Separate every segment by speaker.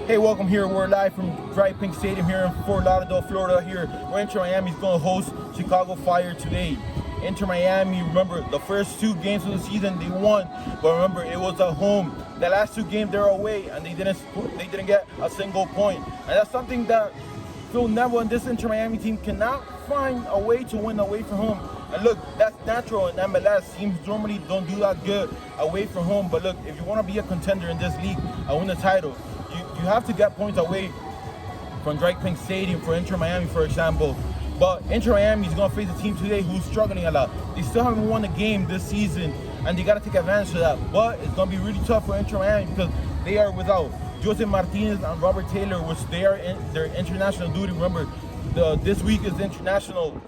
Speaker 1: Hey, welcome here. We're live from DRV PNK Stadium here in Fort Lauderdale, Florida. Here, where Inter Miami is going to host Chicago Fire today. Inter Miami, remember, the first two games of the season they won, but remember, it was at home. The last two games they were away, and they didn't get a single point. And that's something that Phil Neville and this Inter Miami team cannot find a way to win away from home. And look, that's natural in MLS. Teams normally don't do that good away from home. But look, if you want to be a contender in this league and win the title, you have to get points away from DRV PNK Stadium for Inter Miami, for example. But Inter Miami is going to face a team today who's struggling a lot. They still haven't won a game this season, and they got to take advantage of that. But it's going to be really tough for Inter Miami because they are without Jose Martinez and Robert Taylor, which they are in their international duty. Remember, this week is international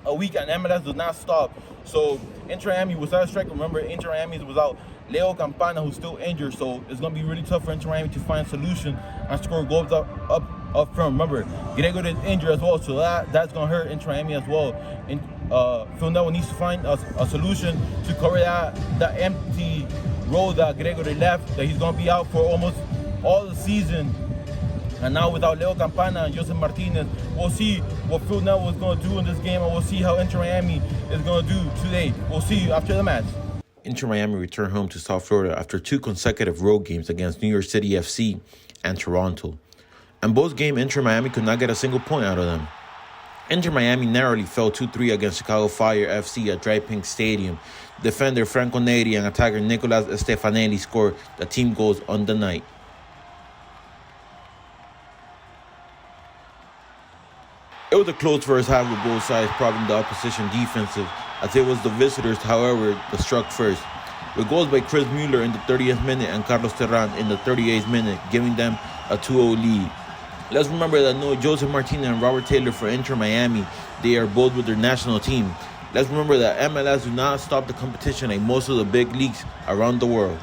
Speaker 1: a week, and MLS does not stop. So Inter Miami without a striker. Remember, Inter Miami is without Leo Campana, who's still injured. So it's going to be really tough for Inter Miami to find a solution and score goals up front. Remember, Gregor is injured as well, so that's going to hurt Inter Miami as well. And Phil Neville needs to find a solution to cover that empty role that Gregor left, that he's going to be out for almost all the season. And now without Leo Campana and Jose Martinez, we'll see what Phil Neville is going to do in this game, and we'll see how Inter Miami is going to do today. We'll see you after the match.
Speaker 2: Inter Miami returned home to South Florida after two consecutive road games against New York City FC and Toronto. And both games, Inter Miami could not get a single point out of them. Inter Miami narrowly fell 2-3 against Chicago Fire FC at DRV PNK Stadium. Defender Franco Neri and attacker Nicolas Stefanelli scored the team goals on the night. It was a close first half with both sides propping the opposition defensive, as it was the visitors, however, that struck first, with goals by Chris Mueller in the 30th minute and Carlos Terran in the 38th minute, giving them a 2-0 lead. Let's remember that no Jose Martinez and Robert Taylor for Inter Miami, they are both with their national team. Let's remember that MLS do not stop the competition like most of the big leagues around the world.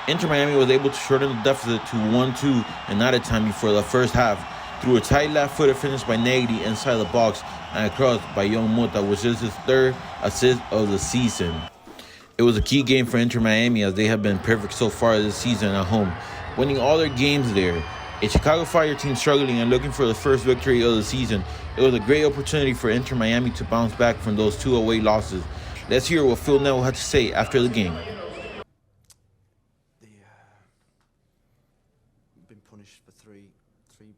Speaker 2: Inter Miami was able to shorten the deficit to 1-2 in added time before the first half through a tight left-footed finish by Negri inside the box and a cross by Young Mota, which is his third assist of the season. It was a key game for Inter Miami as they have been perfect so far this season at home, winning all their games there. A Chicago Fire team struggling and looking for the first victory of the season, it was a great opportunity for Inter Miami to bounce back from those two away losses. Let's hear what Phil Neville had to say after the game.
Speaker 3: Been punished for three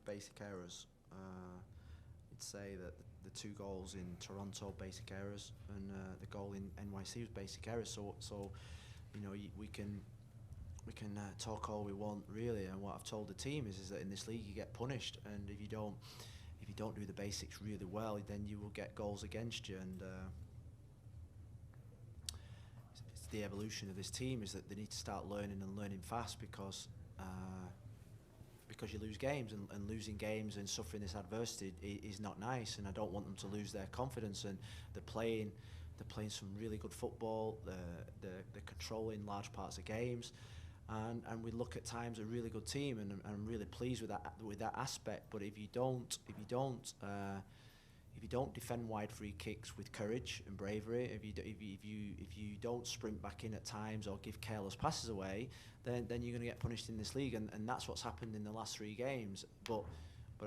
Speaker 3: basic errors. I'd say that the two goals in Toronto, basic errors, and the goal in NYC was basic errors. So you know, we can talk all we want really, and what I've told the team is that in this league you get punished, and if you don't do the basics really well, then you will get goals against you. And it's the evolution of this team is that they need to start learning fast, because you lose games, and losing games and suffering this adversity is not nice, and I don't want them to lose their confidence. And they're playing some really good football. They're controlling large parts of games, and we look at times a really good team, and I'm really pleased with that aspect. But if you don't defend wide free kicks with courage and bravery, if you don't sprint back in at times or give careless passes away, then you're going to get punished in this league, and that's what's happened in the last three games. But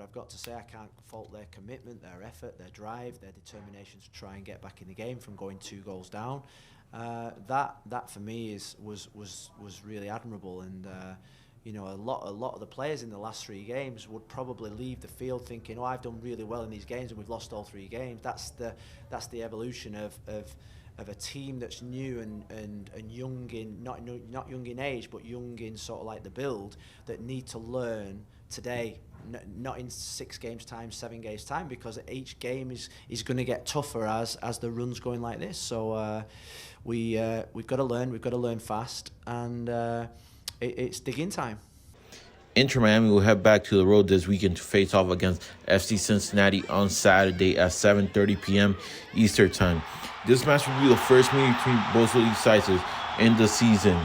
Speaker 3: I've got to say, I can't fault their commitment, their effort, their drive, their determination to try and get back in the game from going 2 goals down. That for me was really admirable, and you know, a lot of the players in the last 3 games would probably leave the field thinking, "Oh, I've done really well in these games, and we've lost all 3 games." That's the evolution of a team that's new and young in not young in age, but young in sort of like the build, that need to learn today, not in 6 games time, 7 games time, because each game is going to get tougher as the run's going like this. So we've got to learn fast, and it's digging time.
Speaker 2: Inter Miami will head back to the road this weekend to face off against FC Cincinnati on Saturday at 7:30 p.m. Eastern Time. This match will be the first meeting between both of these sides in the season.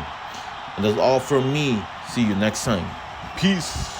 Speaker 2: And that's all from me. See you next time. Peace.